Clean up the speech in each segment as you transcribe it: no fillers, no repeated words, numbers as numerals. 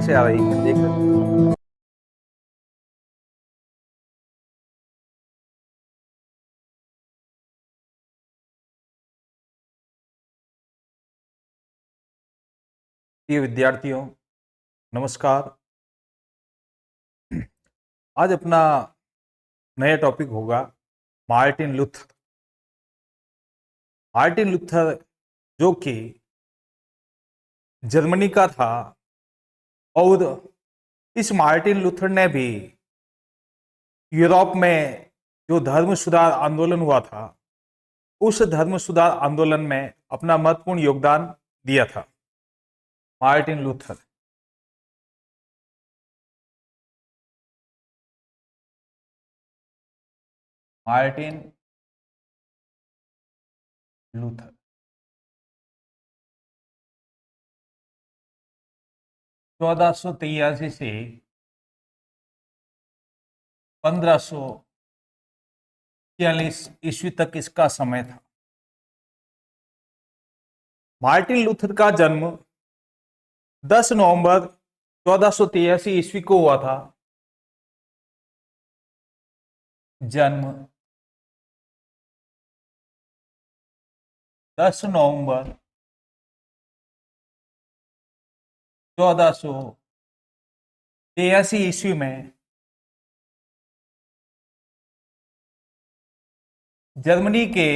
कैसे आ रही है देख सकते। प्रिय विद्यार्थियों, नमस्कार। आज अपना नया टॉपिक होगा मार्टिन लूथर। मार्टिन लूथर जो कि जर्मनी का था, और इस मार्टिन लूथर ने भी यूरोप में जो धर्म सुधार आंदोलन हुआ था, उस धर्म सुधार आंदोलन में अपना महत्वपूर्ण योगदान दिया था मार्टिन लूथर। मार्टिन लूथर 1483 से 1546 ईस्वी तक इसका समय था। मार्टिन लूथर का जन्म 10 नवंबर 1483 ईस्वी को हुआ था। जन्म 10 नवंबर 1483 ईस्वी में जर्मनी के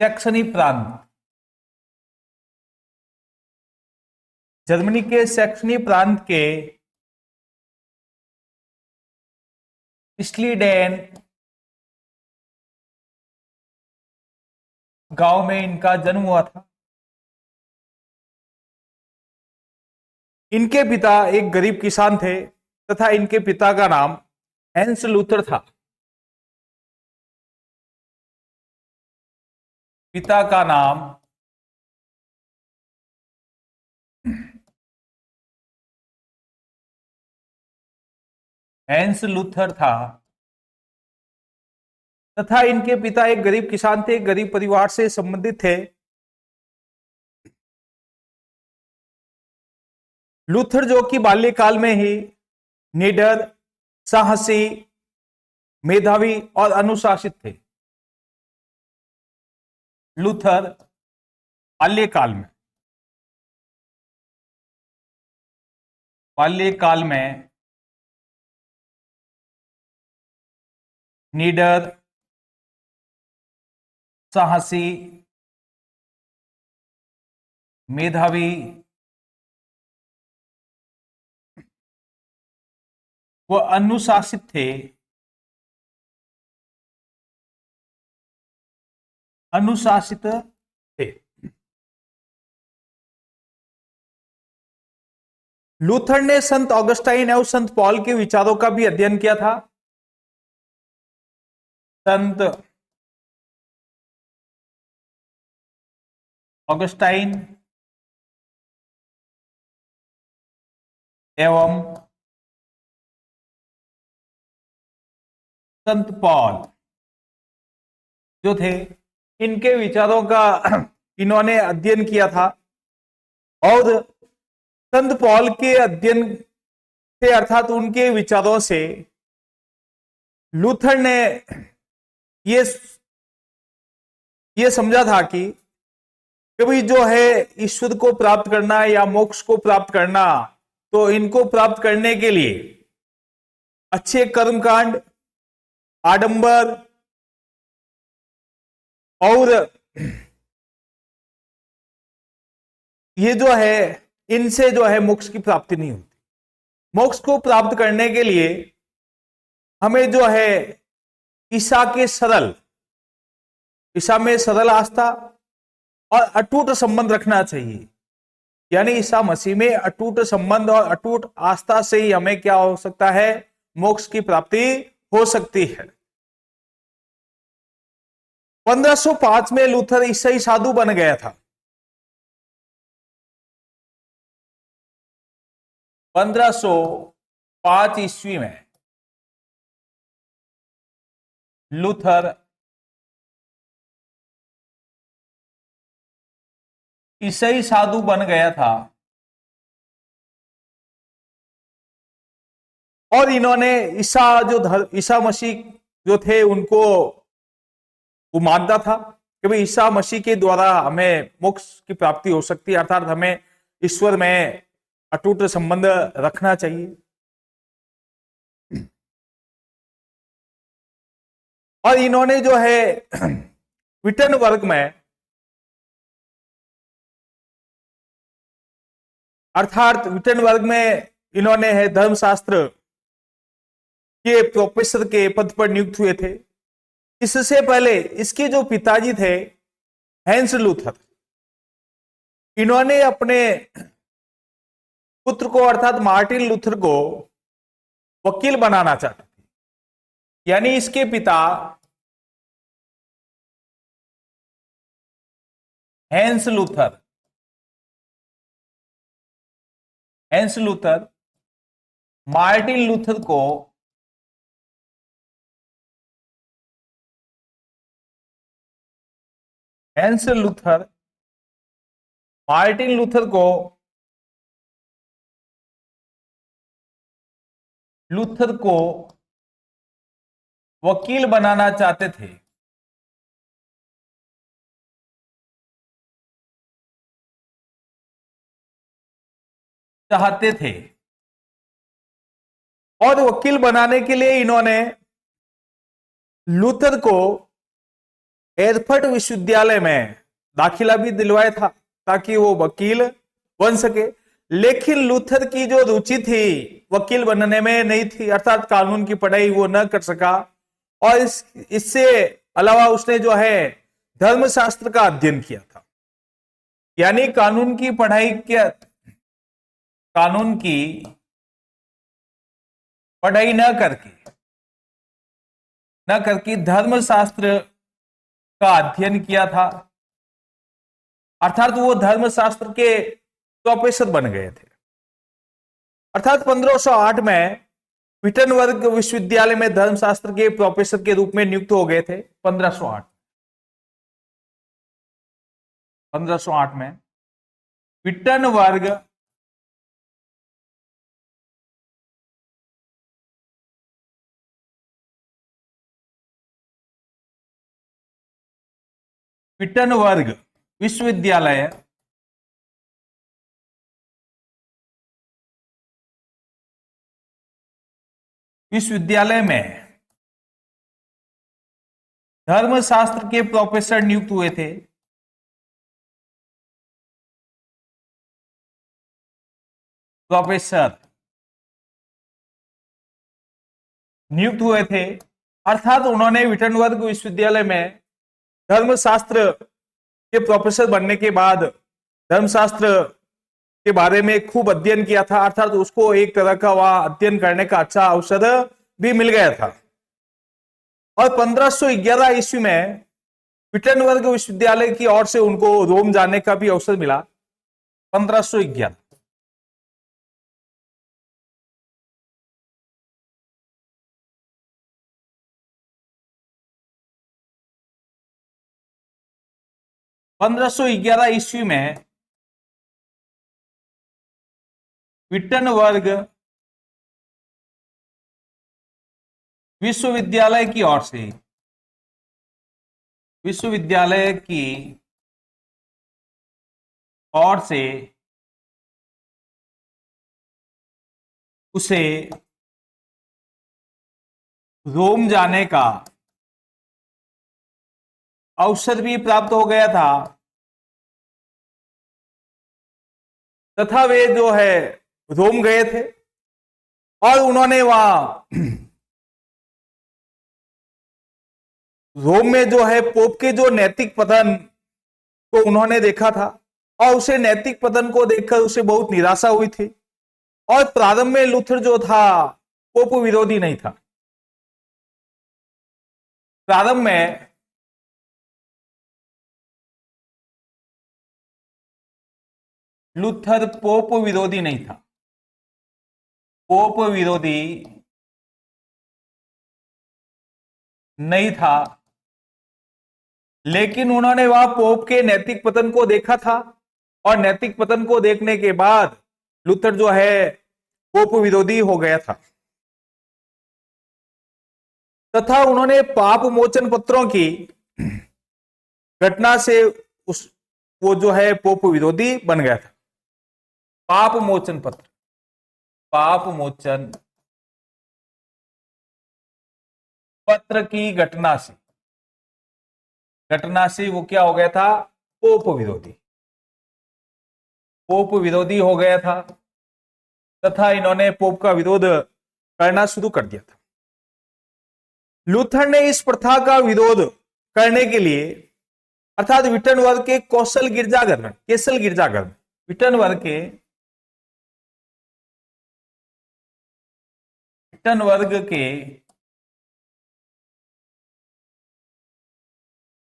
सैक्सनी प्रांत के स्लीडेन गांव में इनका जन्म हुआ था। इनके पिता एक गरीब किसान थे तथा इनके पिता का नाम हैंस लूथर था। पिता का नाम हैंस लूथर था तथा इनके पिता एक गरीब किसान थे, गरीब परिवार से संबंधित थे। लूथर जो कि बाल्यकाल में ही निडर, साहसी, मेधावी और अनुशासित थे। लूथर बाल्यकाल में निडर, साहसी, मेधावी व अनुशासित थे। लूथर ने संत ऑगस्टाइन एवं संत पॉल के विचारों का भी अध्ययन किया था। संत ऑगस्टाइन एवं संत पॉल जो थे, इनके विचारों का इन्होंने अध्ययन किया था। और संत पॉल के अध्ययन से अर्थात उनके विचारों से लूथर ने ये समझा था कि कभी जो है ईश्वर को प्राप्त करना या मोक्ष को प्राप्त करना, तो इनको प्राप्त करने के लिए अच्छे कर्मकांड, आडंबर और ये जो है इनसे जो है मोक्ष की प्राप्ति नहीं होती। मोक्ष को प्राप्त करने के लिए हमें जो है ईसा में सरल आस्था और अटूट संबंध रखना चाहिए। यानी ईसा मसीह में अटूट संबंध और अटूट आस्था से ही हमें क्या हो सकता है, मोक्ष की प्राप्ति हो सकती है। 1505 में लूथर ईसाई साधु बन गया था। 1505 ईस्वी में लूथर ईसाई साधु बन गया था और इन्होंने ईसा मसीह जो थे उनको वो मानता था कि भाई ईसा मसीह के द्वारा हमें मोक्ष की प्राप्ति हो सकती है, अर्थात हमें ईश्वर में अटूट संबंध रखना चाहिए। और इन्होंने जो है विटन वर्ग में, अर्थात विटन वर्ग में इन्होंने है धर्मशास्त्र के प्रोफेसर के पद पर नियुक्त हुए थे। इससे पहले इसके जो पिताजी थे हैंस लूथर, इन्होंने अपने पुत्र को अर्थात मार्टिन लूथर को वकील बनाना चाहते थे। यानी इसके पिता हैंस लूथर मार्टिन लूथर को मार्टिन लूथर को वकील बनाना चाहते थे। और वकील बनाने के लिए इन्होंने लूथर को एरफर्ट विश्वविद्यालय में दाखिला भी दिलवाया था ताकि वो वकील बन सके। लेकिन लूथर की जो रुचि थी वकील बनने में नहीं थी, अर्थात कानून की पढ़ाई वो न कर सका। और इससे अलावा उसने जो है धर्मशास्त्र का अध्ययन किया था। यानी कानून की पढ़ाई न करके धर्मशास्त्र का अध्ययन किया था, अर्थात वो धर्मशास्त्र के प्रोफेसर बन गए थे। अर्थात 1508 में विटनबर्ग विश्वविद्यालय में धर्मशास्त्र के प्रोफेसर के रूप में नियुक्त हो गए थे। 1508 में विटनबर्ग विश्वविद्यालय में धर्मशास्त्र के प्रोफेसर नियुक्त हुए थे। अर्थात उन्होंने विटनबर्ग विश्वविद्यालय में धर्मशास्त्र के प्रोफेसर बनने के बाद धर्मशास्त्र के बारे में खूब अध्ययन किया था, अर्थात उसको एक तरह का वह अध्ययन करने का अच्छा अवसर भी मिल गया था। और 1511 ईस्वी में विटनबर्ग विश्वविद्यालय की ओर से उनको रोम जाने का भी अवसर मिला। 1511 ईस्वी में विटनबर्ग विश्वविद्यालय की ओर से उसे रोम जाने का अवसर भी प्राप्त हो गया था, तथा वे जो है रोम गए थे और उन्होंने वहां रोम में जो है पोप के जो नैतिक पतन को उन्होंने देखा था और उसे नैतिक पतन को देखकर उसे बहुत निराशा हुई थी। और प्रारंभ में लूथर जो था पोप विरोधी नहीं था। प्रारंभ में लूथर पोप विरोधी नहीं था। लेकिन उन्होंने वह पोप के नैतिक पतन को देखा था और नैतिक पतन को देखने के बाद लूथर जो है पोप विरोधी हो गया था तथा उन्होंने पाप मोचन पत्रों की घटना से उस वो जो है पोप विरोधी बन गया था। पाप मोचन पत्र, पाप मोचन पत्र की घटना से वो क्या हो गया था, पोप विरोधी, पोप विरोधी हो गया था तथा इन्होंने पोप का विरोध करना शुरू कर दिया था। लूथर ने इस प्रथा का विरोध करने के लिए अर्थात विटनबर्ग के कौशल गिरजाघर में, केसल गिरजाघर में, विटनबर्ग के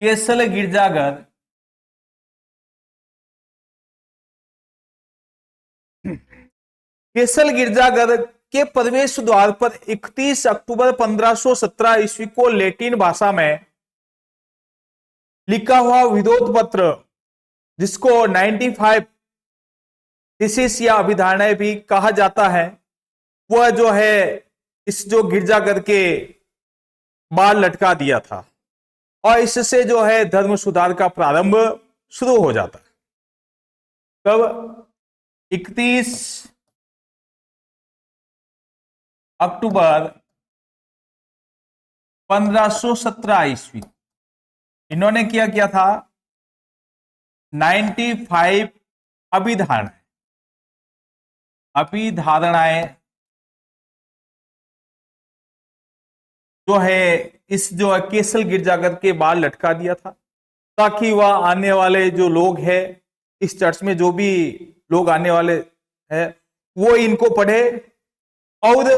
केसल गिरजाघर केसल गिरजाघर के प्रवेश द्वार पर 31 अक्टूबर 1517 ईस्वी को लैटिन भाषा में लिखा हुआ विरोध पत्र, जिसको 95 थीसिस या अभिधारणाएं भी कहा जाता है, वह जो है इस जो गिरजाघर के बाहर लटका दिया था और इससे जो है धर्म सुधार का प्रारंभ शुरू हो जाता है। कब? 31 अक्टूबर 1517 ईस्वी। इन्होंने क्या किया था, 95 अभिधारणाएं जो है इस जो है केसल गिरजाघर के बाहर लटका दिया था, ताकि वह आने वाले जो लोग हैं इस चर्च में, जो भी लोग आने वाले हैं, वो इनको पढ़े और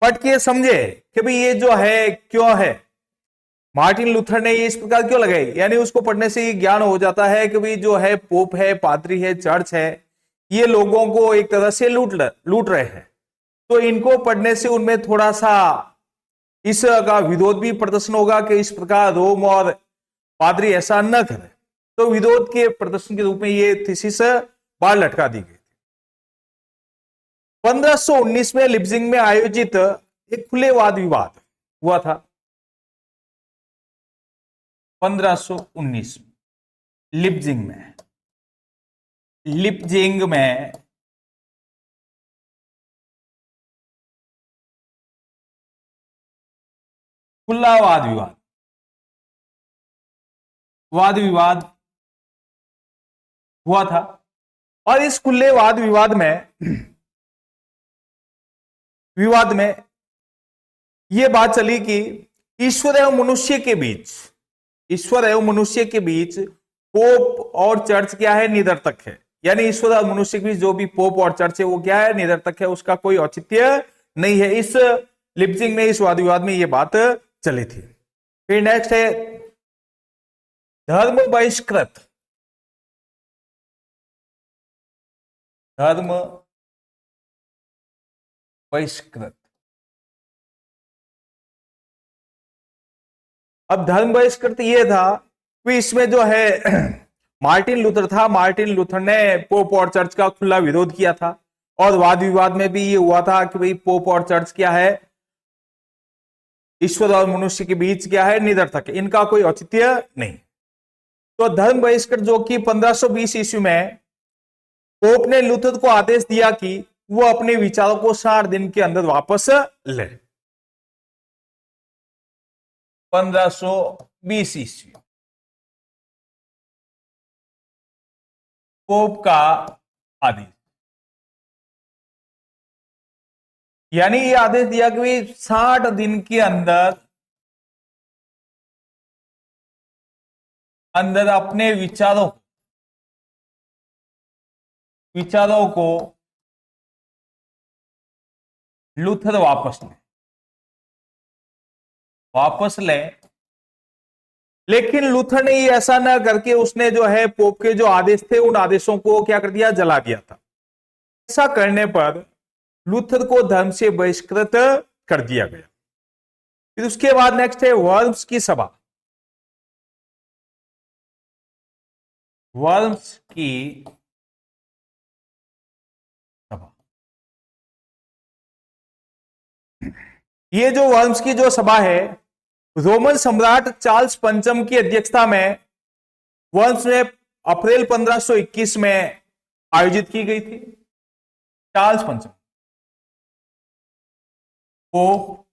पढ़ के समझे कि भाई ये जो है क्यों है, मार्टिन लूथर ने ये इस प्रकार क्यों लगाई। यानी उसको पढ़ने से ये ज्ञान हो जाता है कि भाई जो है पोप है, पादरी है, चर्च है, ये लोगों को एक तरह से लूट रहे हैं। तो इनको पढ़ने से उनमें थोड़ा सा इसका विरोध भी प्रदर्शन होगा कि इस प्रकार रोम और पादरी ऐसा न करें। तो विरोध के प्रदर्शन के रूप में ये थीसिस बाहर लटका दी गई। 1519 में लिप्जिंग में आयोजित एक खुले वाद विवाद हुआ था। 1519 लिप्जिंग में खुला वाद विवाद हुआ था और इस खुले वाद विवाद में यह बात चली कि ईश्वर एवं मनुष्य के बीच पोप और चर्च क्या है, निरर्थक है। यानी ईश्वर और मनुष्य के बीच जो भी पोप और चर्च है वो क्या है, निरर्थक है, उसका कोई औचित्य नहीं है। इस लिप्जिंग में, इस वाद विवाद में यह बात चली थी। फिर नेक्स्ट है धर्म बहिष्कृत। अब धर्म बहिष्कृत ये था कि इसमें जो है मार्टिन लूथर था, मार्टिन लूथर ने पोप और चर्च का खुला विरोध किया था और वाद विवाद में भी ये हुआ था कि भाई पोप और चर्च क्या है, ईश्वर और मनुष्य के बीच क्या है, निरर्थक है, इनका कोई औचित्य नहीं। तो धर्म बहिष्कृत जो कि 1520 ईस्वी में पोप ने लूथर को आदेश दिया कि वो अपने विचारों को 60 दिन के अंदर वापस ले। 1520 ईस्वी पोप का आदेश, यानी ये आदेश दिया कि 60 दिन के अंदर अपने विचारों को लूथर वापस ले। लेकिन लूथर ने ये ऐसा ना करके उसने जो है पोप के जो आदेश थे उन आदेशों को क्या कर दिया, जला दिया था। ऐसा करने पर लूथर को धर्म से बहिष्कृत कर दिया गया। फिर उसके बाद नेक्स्ट है वर्म्स की सभा। वर्म्स की सभा। ये जो वर्म्स की जो सभा है, रोमन सम्राट चार्ल्स पंचम की अध्यक्षता में वर्म्स में अप्रैल 1521 में आयोजित की गई थी। चार्ल्स पंचम को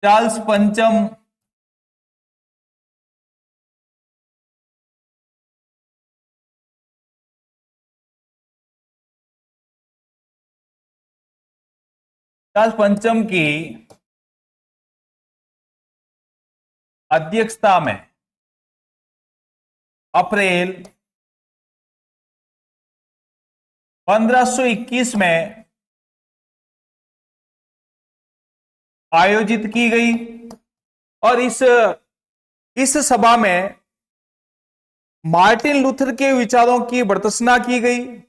चार्ल्स पंचम चार्ल्स पंचम की अध्यक्षता में अप्रैल 1521 में आयोजित की गई और इस सभा में मार्टिन लूथर के विचारों की भर्त्सना की गई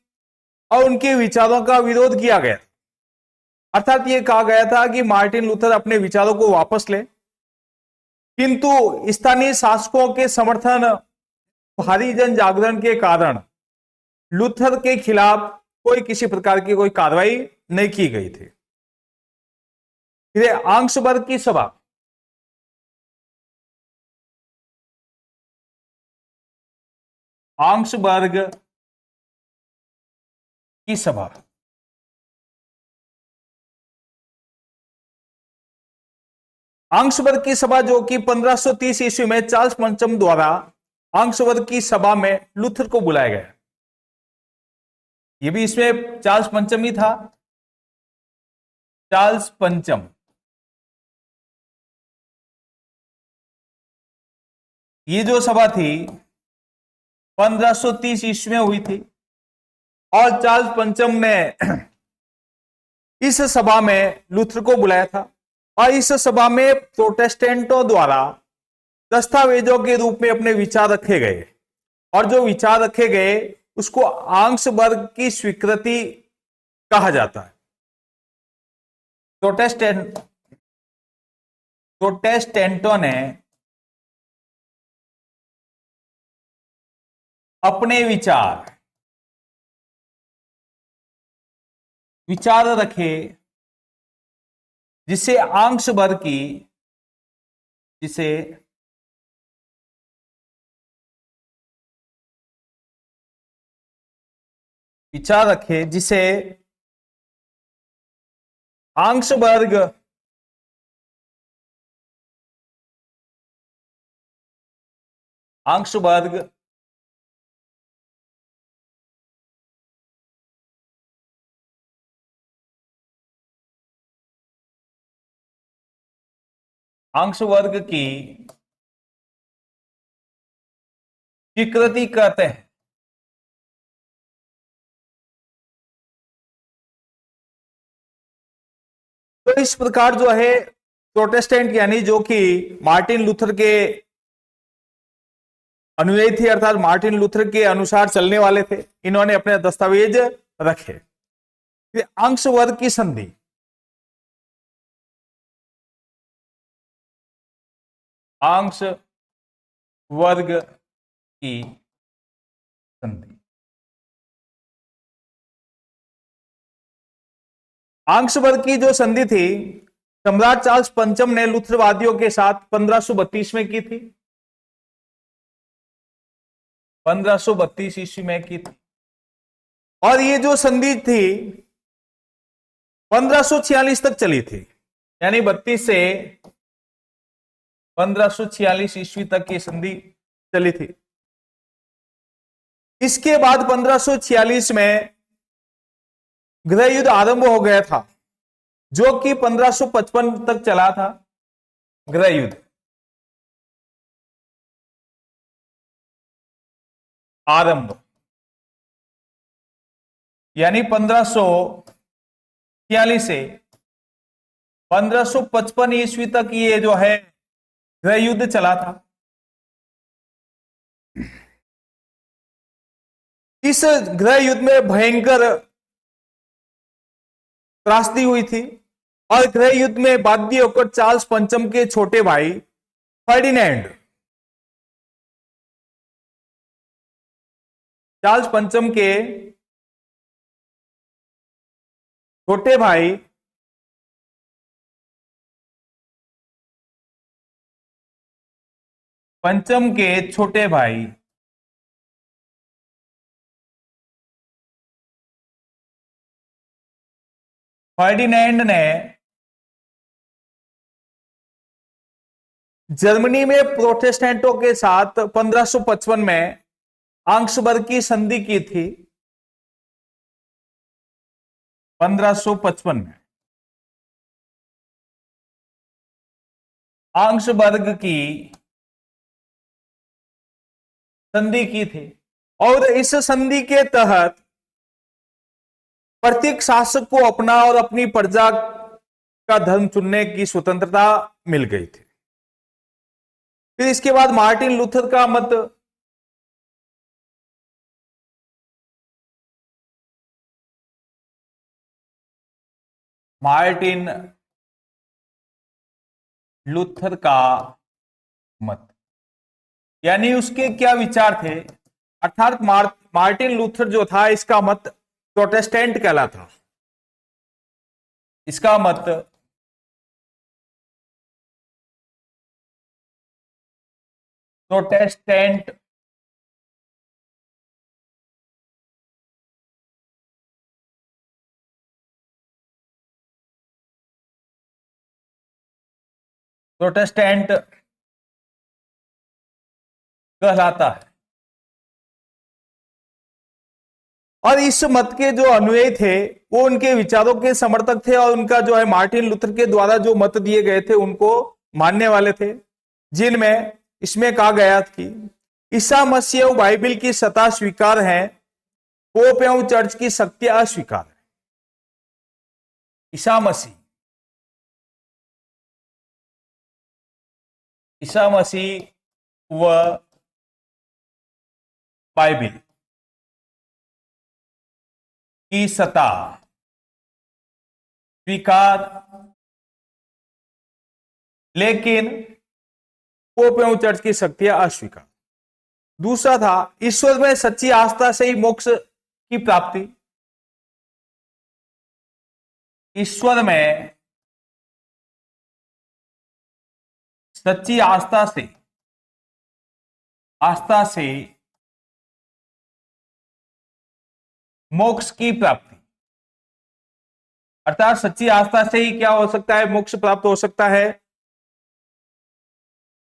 और उनके विचारों का विरोध किया गया। अर्थात यह कहा गया था कि मार्टिन लूथर अपने विचारों को वापस ले, किंतु स्थानीय शासकों के समर्थन, भारी जन जागरण के कारण लूथर के खिलाफ कोई किसी प्रकार की कोई कार्रवाई नहीं की गई थी। फिर आंक्सबर्ग की सभा। आंक्सबर्ग की सभा आंक्सबर्ग की सभा जो कि 1530 ईस्वी में चार्ल्स पंचम द्वारा आंक्सबर्ग की सभा में लूथर को बुलाया गया। ये भी इसमें चार्ल्स पंचम ही था। चार्ल्स पंचम ये जो सभा थी 1530 ईस्वी में हुई थी और चार्ल्स पंचम ने इस सभा में लूथर को बुलाया था और इस सभा में प्रोटेस्टेंटों द्वारा दस्तावेजों के रूप में अपने विचार रखे गए और जो विचार रखे गए उसको आंक्सबर्ग की स्वीकृति कहा जाता है। प्रोटेस्टेंटों ने अपने विचार रखे जिसे विचार रखे जिसे आंक्सबर्ग की स्वीकृति कहते हैं। तो इस प्रकार जो है प्रोटेस्टेंट यानी जो कि मार्टिन लूथर के अनुयायी थे, अर्थात मार्टिन लूथर के अनुसार चलने वाले थे, इन्होंने अपने दस्तावेज रखे। आंक्सबर्ग की संधि। आंक्सबर्ग की संधि आंक्सबर्ग की जो संधि थी सम्राट चार्ल्स पंचम ने लूथरवादियों के साथ 1532 में की थी। 1532 ईस्वी में की थी और ये जो संधि थी 1546 तक चली थी, यानी 32 से 1546 ईस्वी तक की संधि चली थी। इसके बाद 1546 में गृह युद्ध आरंभ हो गया था जो कि 1555 तक चला था। गृह युद्ध आरंभ यानी 1546 से 1555 ईस्वी तक ये जो है गृह युद्ध चला था। इस गृह युद्ध में भयंकर त्रासदी हुई थी और गृह युद्ध में बाध्य होकर चार्ल्स पंचम के छोटे भाई फर्डिनेंड चार्ल्स पंचम के छोटे भाई पंचम के छोटे भाई फर्डिनेंड ने जर्मनी में प्रोटेस्टेंटों के साथ 1555 में आंक्सबर्ग की संधि की थी। 1555 में आंक्सबर्ग की संधि की थी और इस संधि के तहत प्रत्येक शासक को अपना और अपनी प्रजा का धर्म चुनने की स्वतंत्रता मिल गई थी। फिर इसके बाद मार्टिन लूथर का मत मार्टिन लूथर का मत यानी उसके क्या विचार थे, अर्थात मार्टिन लूथर जो था इसका मत प्रोटेस्टेंट कहलाता। इसका मत प्रोटेस्टेंट प्रोटेस्टेंट कहलाता है। और इस मत के जो अनुयायी थे वो उनके विचारों के समर्थक थे और उनका जो है मार्टिन लूथर के द्वारा जो मत दिए गए थे उनको मानने वाले थे, जिनमें इसमें कहा गया कि ईसा मसीह और बाइबल की सत्ता स्वीकार है, पोप एवं चर्च की शक्ति अस्वीकार है। ईसा मसीह व बाइबल की सत्ता स्वीकार, लेकिन पोप एवं चर्च की शक्तियां अस्वीकार। दूसरा था ईश्वर में सच्ची आस्था से ही मोक्ष की प्राप्ति। ईश्वर में सच्ची आस्था से मोक्ष की प्राप्ति, अर्थात सच्ची आस्था से ही क्या हो सकता है, मोक्ष प्राप्त हो सकता है।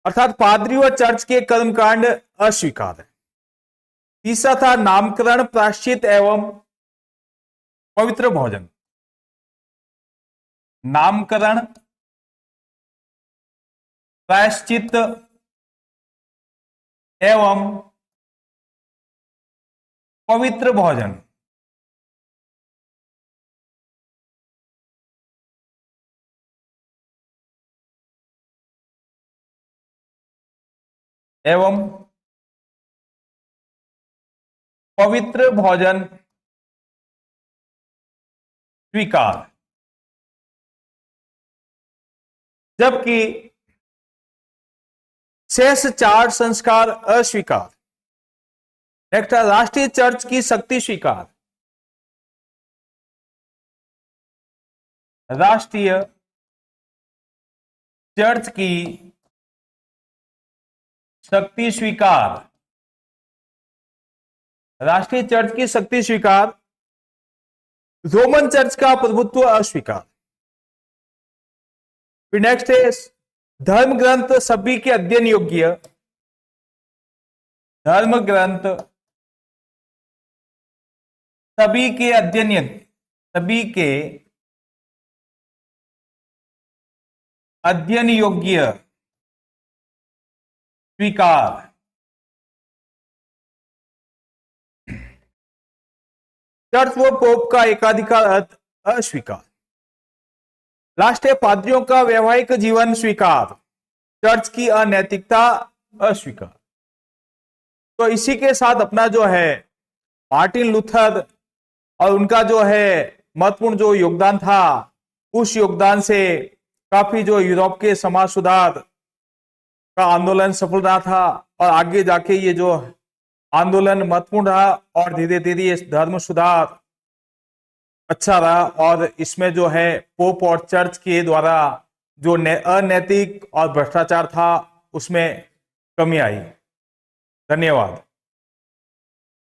अर्थात पादरी व चर्च के कर्मकांड अस्वीकार है। तीसरा था नामकरण, प्रायश्चित एवं पवित्र भोजन। नामकरण, प्रायश्चित एवं पवित्र भोजन। एवं पवित्र भोजन स्वीकार, जबकि शेष 4 संस्कार अस्वीकार। नेक्स्ट, राष्ट्रीय चर्च की शक्ति स्वीकार। राष्ट्रीय चर्च की शक्ति स्वीकार, राष्ट्रीय चर्च की शक्ति स्वीकार। रोमन चर्च का प्रभुत्व अस्वीकार। फिर नेक्स्ट है धर्म ग्रंथ सभी के अध्ययन योग्य। धर्म ग्रंथ सभी के अध्ययन योग्य स्वीकार। चर्च व पोप का एकाधिकार अस्वीकार। लास्ट है पादरियों का वैवाहिक जीवन स्वीकार, चर्च की अनैतिकता अस्वीकार। तो इसी के साथ अपना जो है मार्टिन लूथर और उनका जो है महत्वपूर्ण जो योगदान था, उस योगदान से काफी जो यूरोप के समाज सुधार का आंदोलन सफल रहा था और आगे जाके ये जो आंदोलन महत्वपूर्ण रहा और धीरे धीरे ये धर्म सुधार अच्छा रहा और इसमें जो है पोप और चर्च के द्वारा जो अनैतिक और भ्रष्टाचार था उसमें कमी आई। धन्यवाद।